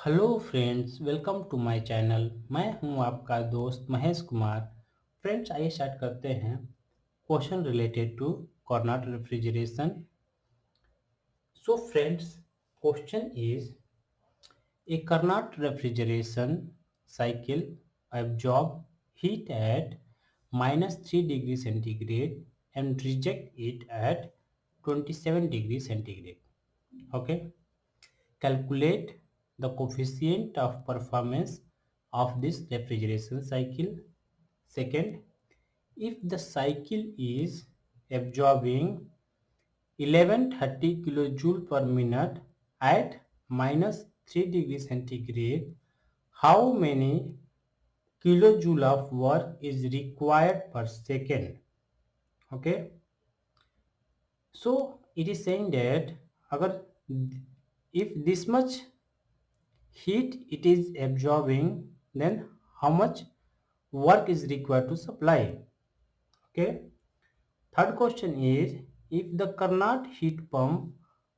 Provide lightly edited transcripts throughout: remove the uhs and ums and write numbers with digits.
Hello friends, welcome to my channel. मैं हूं आपका दोस्त महेश कुमार। फ्रेंड्स, आइए स्टार्ट करते हैं question related to Carnot refrigeration. So friends, question is a Carnot refrigeration cycle absorb heat at minus 3 degrees centigrade and reject it at 27 degrees centigrade. Okay. Calculate the coefficient of performance of this refrigeration cycle. Second, if the cycle is absorbing 1130 kilojoule per minute at minus 3 degrees centigrade, how many kilojoule of work is required per second? Okay, so it is saying that agar if this much heat it is absorbing, then how much work is required to supply? Okay. Third question is, if the Carnot heat pump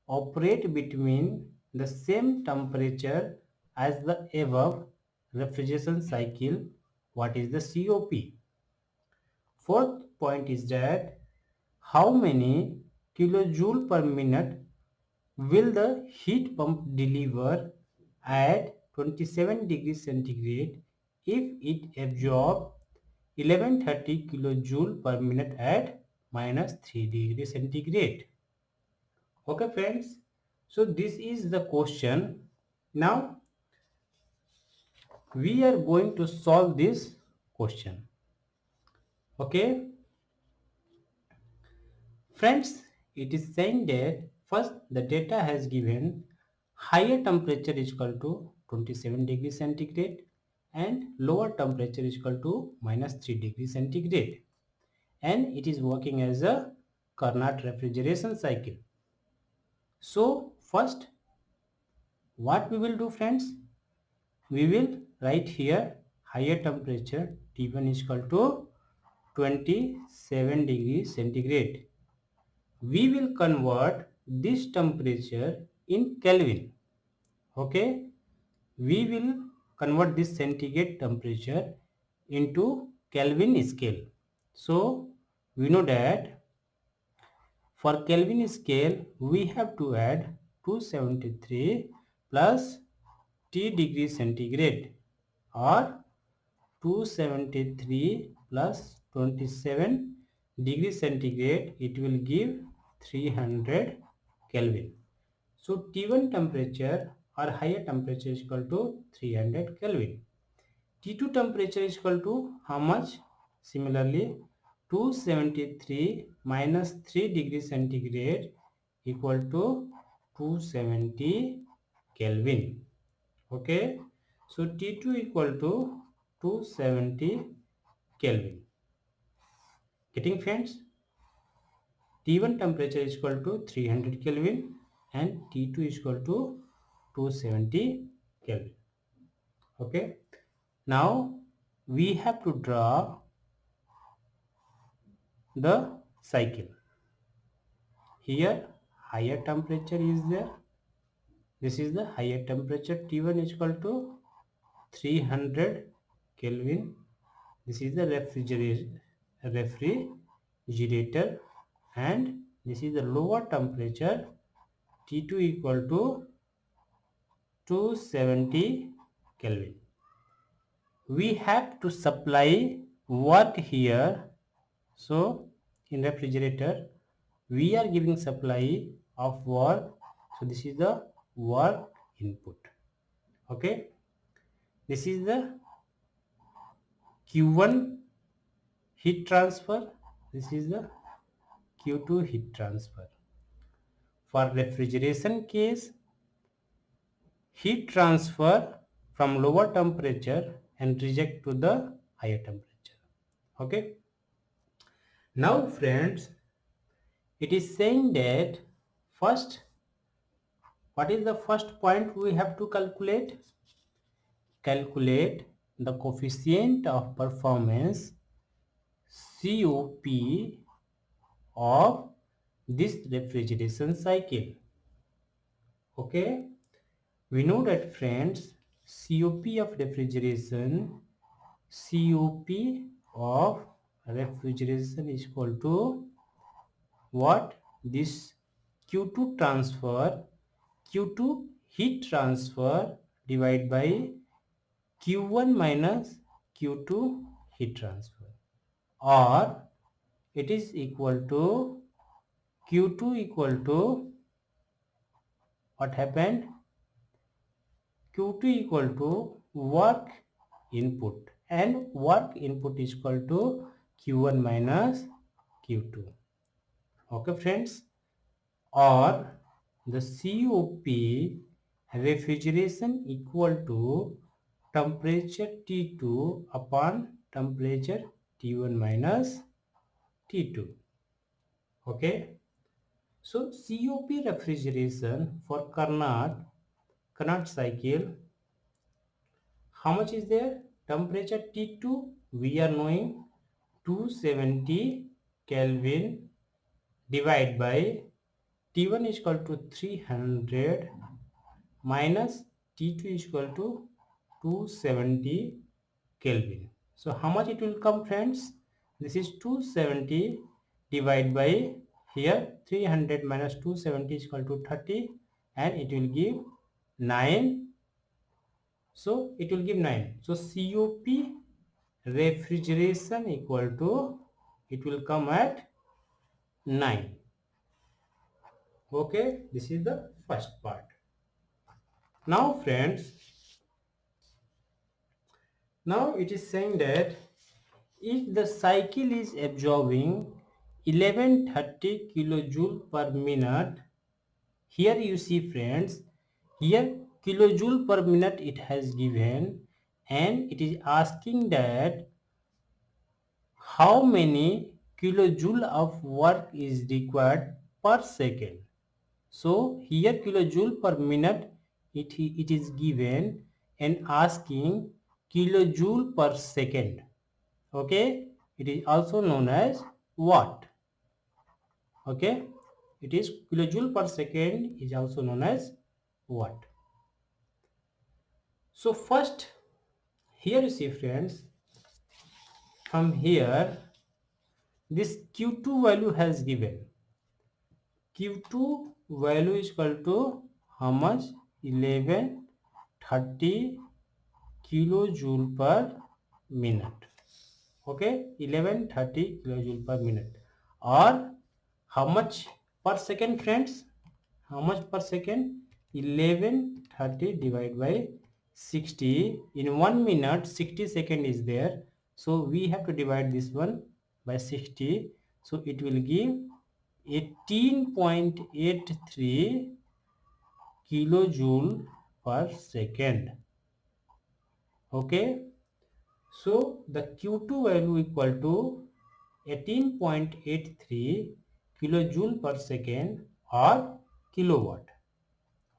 operate between the same temperature as the above refrigeration cycle, what is the COP? Fourth point is that how many kilojoule per minute will the heat pump deliver at 27 degrees centigrade if it absorbs 1130 kilojoule per minute at minus 3 degrees centigrade? Okay friends, so this is the question. Now we are going to solve this question. Okay friends, it is saying that first the data has given higher temperature is equal to 27 degrees centigrade and lower temperature is equal to minus 3 degrees centigrade, and it is working as a Carnot refrigeration cycle. So first what we will do friends, we will write here higher temperature T1 is equal to 27 degrees centigrade. We will convert this temperature in Kelvin. Okay, we will convert this centigrade temperature into Kelvin scale. So we know that for Kelvin scale we have to add 273 plus T degrees centigrade, or 273 plus 27 degrees centigrade, it will give 300 Kelvin. So T1 temperature or higher temperature is equal to 300 Kelvin. T2 temperature is equal to how much? Similarly, 273 minus 3 degrees centigrade equal to 270 Kelvin. Okay, so T2 equal to 270 Kelvin. Getting friends? T1 temperature is equal to 300 Kelvin and T2 is equal to 270 Kelvin. Okay, now we have to draw the cycle. Here higher temperature is there. This is the higher temperature. T1 is equal to 300 Kelvin. This is the refrigerator, and this is the lower temperature T2 equal to 270 Kelvin. We have to supply work here. So in refrigerator we are giving supply of work. So this is the work input. Okay, this is the Q1 heat transfer. This is the Q2 heat transfer. For refrigeration case, heat transfer from lower temperature and reject to the higher temperature. Okay. Now friends, it is saying that first, what is the first point we have to calculate? Calculate the coefficient of performance COP of this refrigeration cycle. Okay. We know that friends, COP of refrigeration, COP of refrigeration is equal to what? This Q2 transfer, Q2 heat transfer divided by Q1 minus Q2 heat transfer, or it is equal to Q2 equal to what happened? Q2 equal to work input, and work input is equal to Q1 minus Q2. Okay friends, or the COP refrigeration equal to temperature T2 upon temperature T1 minus T2. Okay, so COP refrigeration for Carnot cycle, how much is there? Temperature T2 we are knowing 270 Kelvin, divide by T1 is equal to 300 minus T2 is equal to 270 Kelvin. So how much it will come friends? This is 270 divided by here 300 minus 270 is equal to 30, and it will give 9. So it will give 9. So COP refrigeration equal to, it will come at 9. Okay, this is the first part. Now friends, now it is saying that if the cycle is absorbing 1130 kilojoule per minute, here you see friends, here kilojoule per minute it has given, and it is asking that how many kilojoule of work is required per second. So here kilojoule per minute it is given and asking kilojoule per second. Okay, it is also known as watt. Okay, it is kilojoule per second is also known as watt. So first, here you see friends, from here this Q2 value has given. Q2 value is equal to how much? 1130 kilojoule per minute. Okay, 1130 kilojoule per minute, or how much per second friends? How much per second? 1130 divided by 60. In 1 minute 60 second is there, so we have to divide this one by 60, so it will give 18.83 kilojoule per second. Okay, so the Q2 value equal to 18.83 kilojoule per second, or kilowatt.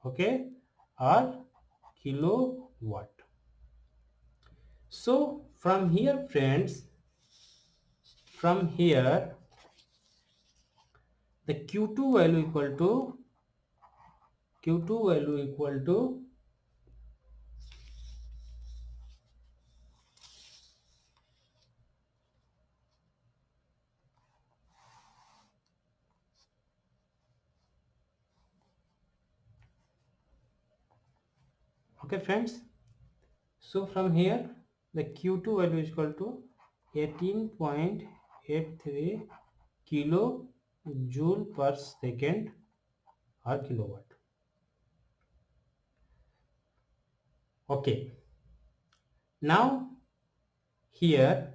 Okay, or kilowatt. So from here friends, from here the Q2 value equal to okay friends, so from here the Q2 value is equal to 18.83 kilojoule per second, or kilowatt. Okay, now here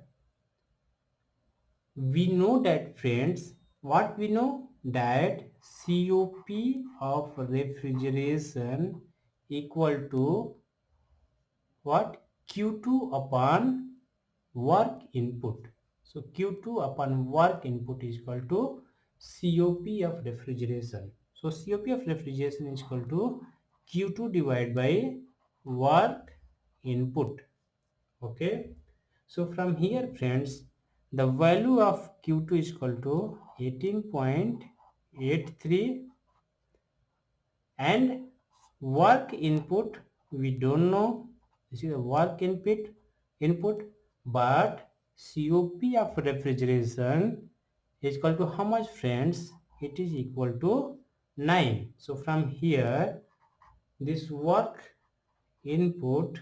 we know that friends, what we know, that COP of refrigeration equal to what? Q2 upon work input. So Q2 upon work input is equal to COP of refrigeration. So COP of refrigeration is equal to Q2 divided by work input. Okay, so from here friends, the value of Q2 is equal to 18.83, and Work input we don't know. This is a work input, but COP of refrigeration is equal to how much, friends? It is equal to 9. So from here, this work input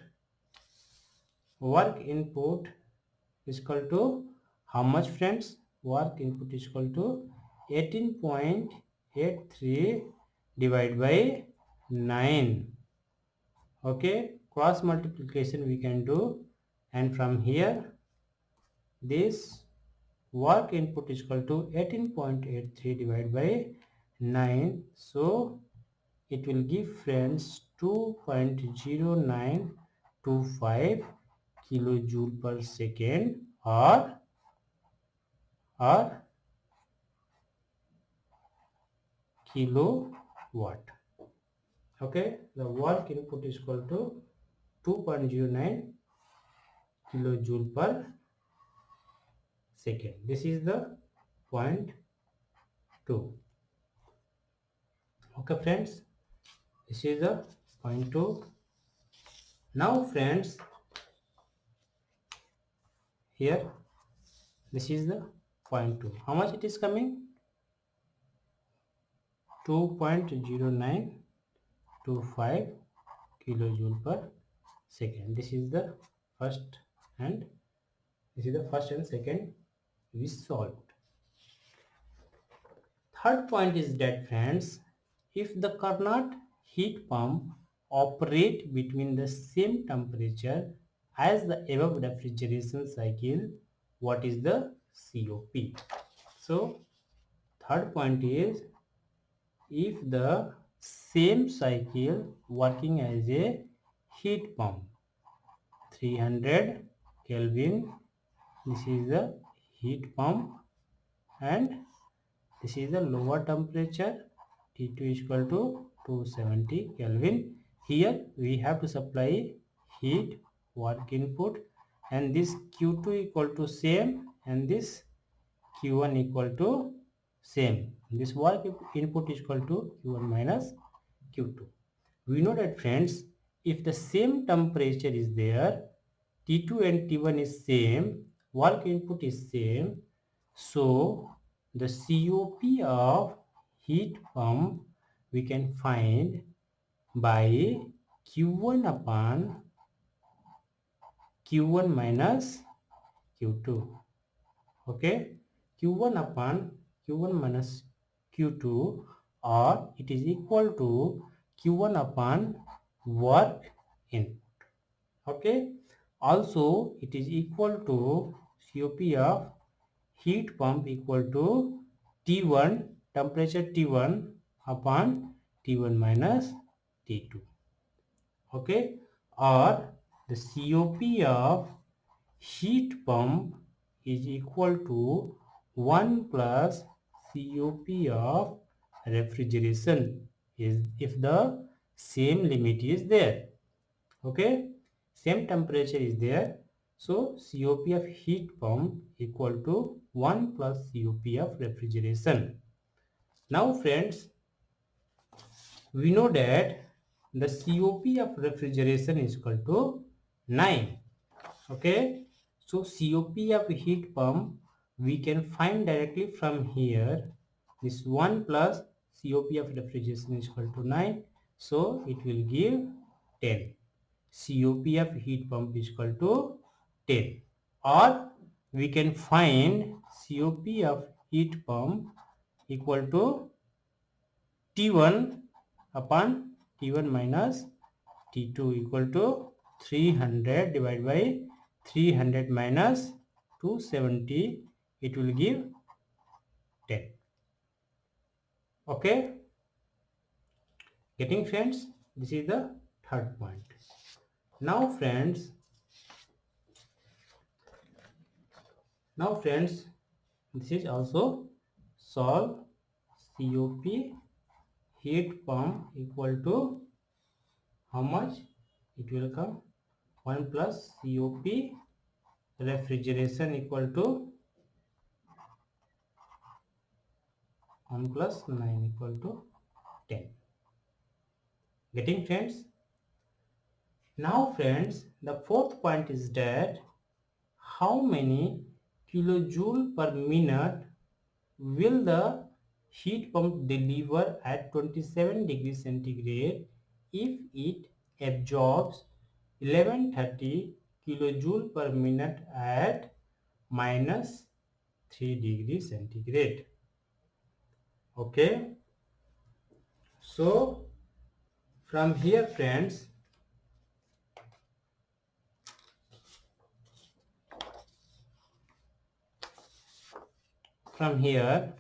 is equal to how much, friends? Work input is equal to 18.83 divided by 9. Okay, cross multiplication we can do, and from here this work input is equal to 18.83 divided by 9, so it will give, friends, 2.0925 kilojoule per second, or kilowatt. Okay, the work input is equal to 2.09 kilojoule per second. This is the point 2. Okay, friends, this is the point 2. Now, friends, here this is the point 2. How much it is coming? 2.0925 kilojoule per second. This is the first, and this is the first and second we solved. Third point is that, friends, if the Carnot heat pump operate between the same temperature as the above refrigeration cycle, what is the COP? So third point is, if the same cycle working as a heat pump, 300 Kelvin, this is the heat pump, and this is the lower temperature, T2 is equal to 270 Kelvin. Here we have to supply heat work input, and this Q2 equal to same, and this Q1 equal to same. This work input is equal to Q1 minus Q2. We know that, friends, if the same temperature is there, T2 and T1 is same, work input is same, so the COP of heat pump we can find by Q1 upon Q1 minus Q2. Okay, Q1 upon Q1 minus Q2, or it is equal to Q1 upon work input. Okay, also it is equal to COP of heat pump equal to T1, temperature T1 upon T1 minus T2. Okay, or the COP of heat pump is equal to 1 plus COP of refrigeration, is if the same limit is there. Okay, same temperature is there, so COP of heat pump equal to 1 plus COP of refrigeration. Now, friends, we know that the COP of refrigeration is equal to 9. Okay, so COP of heat pump we can find directly from here. This 1 plus COP of refrigeration is equal to 9, so it will give 10. COP of heat pump is equal to 10, or we can find COP of heat pump equal to T1 upon T1 minus T2 equal to 300 divided by 300 minus 270, it will give 10. Okay, getting, friends? This is the third point. Now, friends, this is also solve COP heat pump equal to how much? It will come 1 plus COP refrigeration equal to 1 plus 9 equal to 10. Getting friends? Now friends, the fourth point is that how many kilojoule per minute will the heat pump deliver at 27 degrees centigrade if it absorbs 1130 kilojoule per minute at minus 3 degrees centigrade. Okay, so from here friends, from here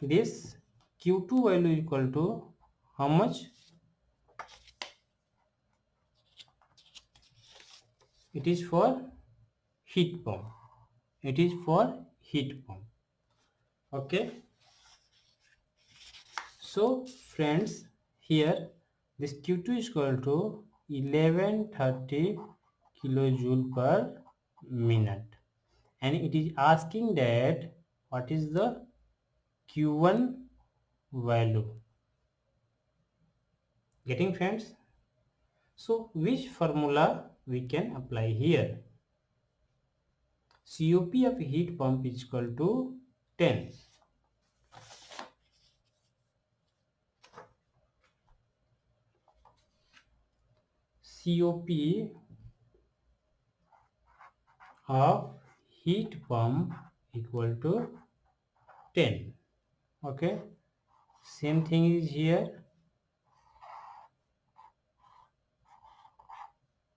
this Q2 value equal to how much? It is for heat pump. It is for heat pump. Okay. So friends, here this Q2 is equal to 1130 kilojoule per minute, and it is asking that what is the Q1 value. Getting friends? So which formula we can apply here? COP of heat pump is equal to 10. COP of heat pump equal to 10. Okay, same thing is here.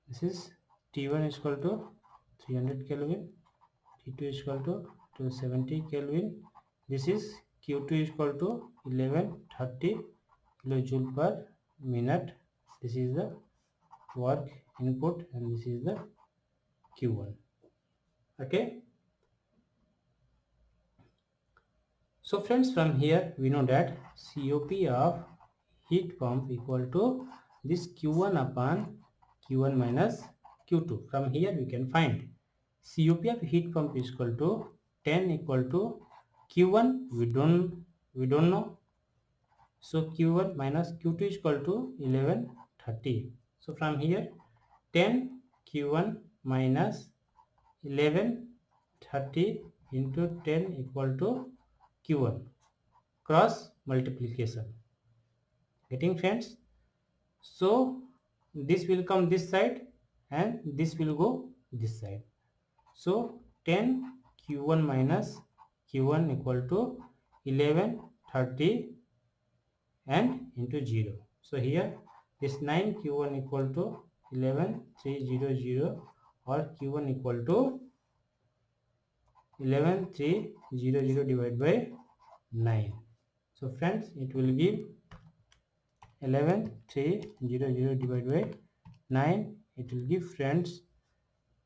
This is T1 is equal to 300 Kelvin, T2 is equal to 270 Kelvin. This is Q2 is equal to 1130 kilojoule per minute. This is the work input and this is the Q1. Okay. So friends, from here we know that COP of heat pump equal to this Q1 upon Q1 minus Q2. From here we can find COP of heat pump is equal to 10 equal to Q1 we don't know. So Q1 minus Q2 is equal to 1130. So from here 10 Q1 minus 1130 into 10 equal to Q1, cross multiplication. Getting friends? So this will come this side and this will go this side. So 10 Q1 minus Q1 equal to 1130 and into 0. So here this 9 Q1 equal to 11300 or Q1 equal to 11300 divided by 9. So friends, it will give 11300 divided by 9. It will give friends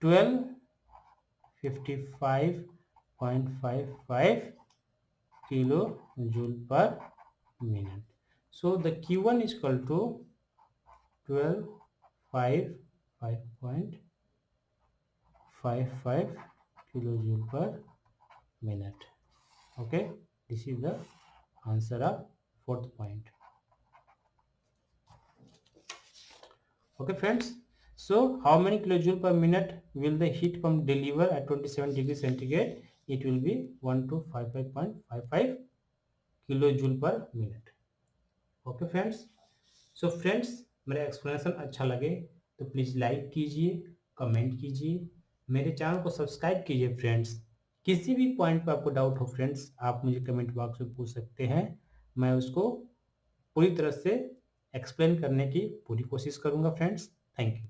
1255.55 kilojoule per minute. So the Q1 is equal to 1255.55 kilojoule per minute. Okay, this is the answer of fourth point. Okay friends, so how many kilojoule per minute will the heat pump deliver at 27 degrees centigrade? It will be 1255.55 kilojoule per minute. Okay friends, so friends, मेरा explanation अच्छा लगे तो please like कीजिए, comment कीजिए, मेरे channel को subscribe कीजिए friends. किसी भी पॉइंट पर आपको डाउट हो फ्रेंड्स, आप मुझे कमेंट बॉक्स में पूछ सकते हैं, मैं उसको पूरी तरह से एक्सप्लेन करने की पूरी कोशिश करूंगा फ्रेंड्स। Thank you.